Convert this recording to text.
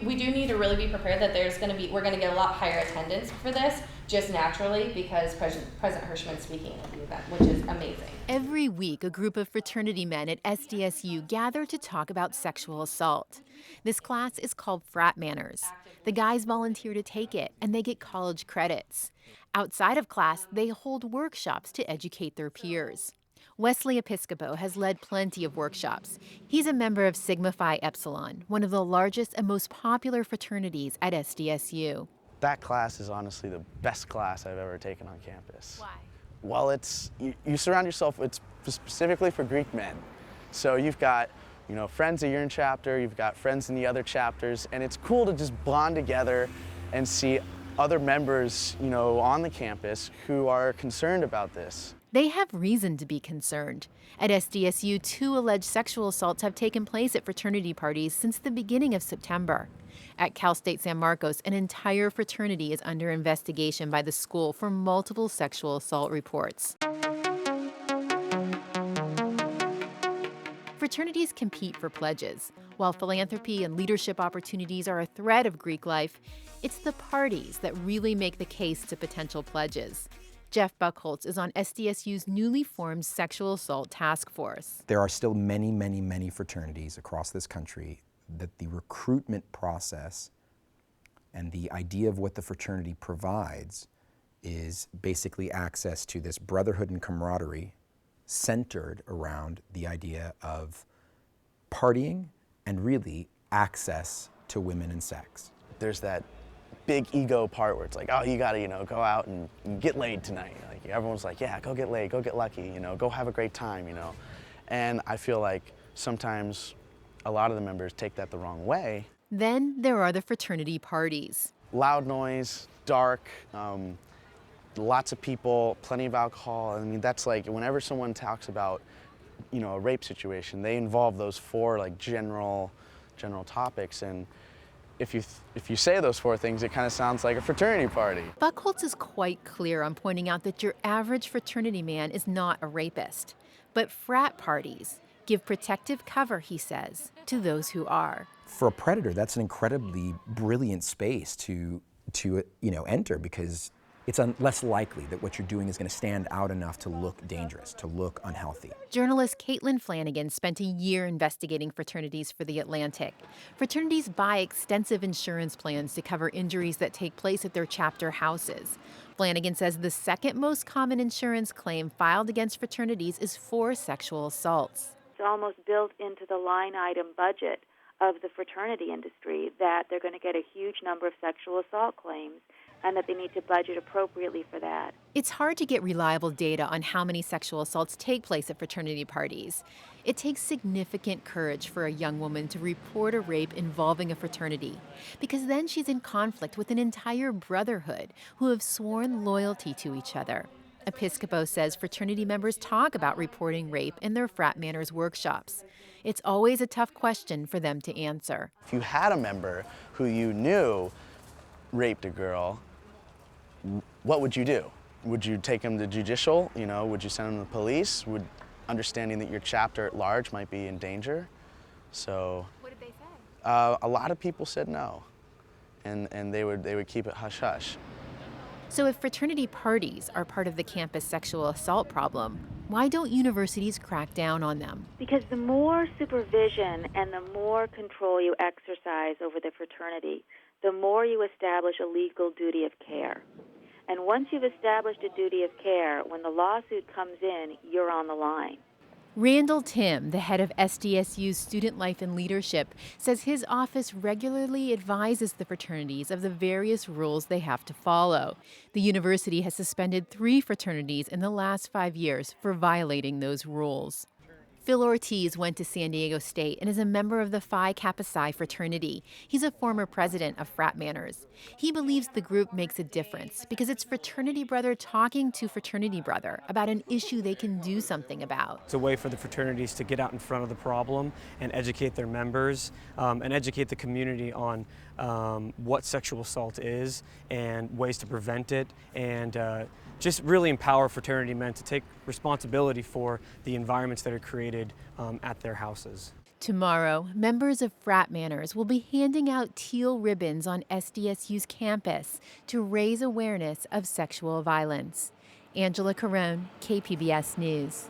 we do need to really be prepared that we're going to get a lot higher attendance for this, just naturally, because President Hirschman's speaking at the event, which is amazing. Every week, a group of fraternity men at SDSU gather to talk about sexual assault. This class is called Frat Manners. The guys volunteer to take it, and they get college credits. Outside of class, they hold workshops to educate their peers. Wesley Episcopo has led plenty of workshops. He's a member of Sigma Phi Epsilon, one of the largest and most popular fraternities at SDSU. That class is honestly the best class I've ever taken on campus. Why? Well, you surround yourself, it's specifically for Greek men. So you've got, friends of your chapter, you've got friends in the other chapters, and it's cool to just bond together and see other members, on the campus who are concerned about this. They have reason to be concerned. At SDSU, 2 alleged sexual assaults have taken place at fraternity parties since the beginning of September. At Cal State San Marcos, an entire fraternity is under investigation by the school for multiple sexual assault reports. Fraternities compete for pledges. While philanthropy and leadership opportunities are a thread of Greek life, it's the parties that really make the case to potential pledges. Jeff Buchholz is on SDSU's newly formed Sexual Assault Task Force. There are still many, many, many fraternities across this country that the recruitment process and the idea of what the fraternity provides is basically access to this brotherhood and camaraderie centered around the idea of partying and really access to women and sex. There's that big ego part where it's like, oh, you gotta, go out and get laid tonight. Like everyone's like, yeah, go get laid, go get lucky, go have a great time, And I feel like sometimes a lot of the members take that the wrong way. Then there are the fraternity parties. Loud noise, dark, lots of people, plenty of alcohol. I mean, that's like whenever someone talks about, a rape situation, they involve those 4 general topics. And if you say those 4 things, it kind of sounds like a fraternity party. Buchholz is quite clear on pointing out that your average fraternity man is not a rapist. But frat parties give protective cover, he says, to those who are. For a predator, that's an incredibly brilliant space to enter, because it's less likely that what you're doing is going to stand out enough to look dangerous, to look unhealthy. Journalist Caitlin Flanagan spent a year investigating fraternities for The Atlantic. Fraternities buy extensive insurance plans to cover injuries that take place at their chapter houses. Flanagan says the second most common insurance claim filed against fraternities is for sexual assaults. It's almost built into the line item budget of the fraternity industry that they're going to get a huge number of sexual assault claims and that they need to budget appropriately for that. It's hard to get reliable data on how many sexual assaults take place at fraternity parties. It takes significant courage for a young woman to report a rape involving a fraternity, because then she's in conflict with an entire brotherhood who have sworn loyalty to each other. Episcopo says fraternity members talk about reporting rape in their Frat Manners workshops. It's always a tough question for them to answer. If you had a member who you knew raped a girl, what would you do? Would you take him to judicial? Would you send him to the police? Understanding that your chapter at large might be in danger? So. What did they say? A lot of people said no, and they would keep it hush hush. So if fraternity parties are part of the campus sexual assault problem, why don't universities crack down on them? Because the more supervision and the more control you exercise over the fraternity, the more you establish a legal duty of care. And once you've established a duty of care, when the lawsuit comes in, you're on the line. Randall Tim, the head of SDSU's Student Life and Leadership, says his office regularly advises the fraternities of the various rules they have to follow. The university has suspended 3 fraternities in the last 5 years for violating those rules. Phil Ortiz went to San Diego State and is a member of the Phi Kappa Psi fraternity. He's a former president of Frat Manners. He believes the group makes a difference because it's fraternity brother talking to fraternity brother about an issue they can do something about. It's a way for the fraternities to get out in front of the problem and educate their members and educate the community on what sexual assault is and ways to prevent it, and just really empower fraternity men to take responsibility for the environments that are created at their houses. Tomorrow, members of Frat Manners will be handing out teal ribbons on SDSU's campus to raise awareness of sexual violence. Angela Carone, KPBS News.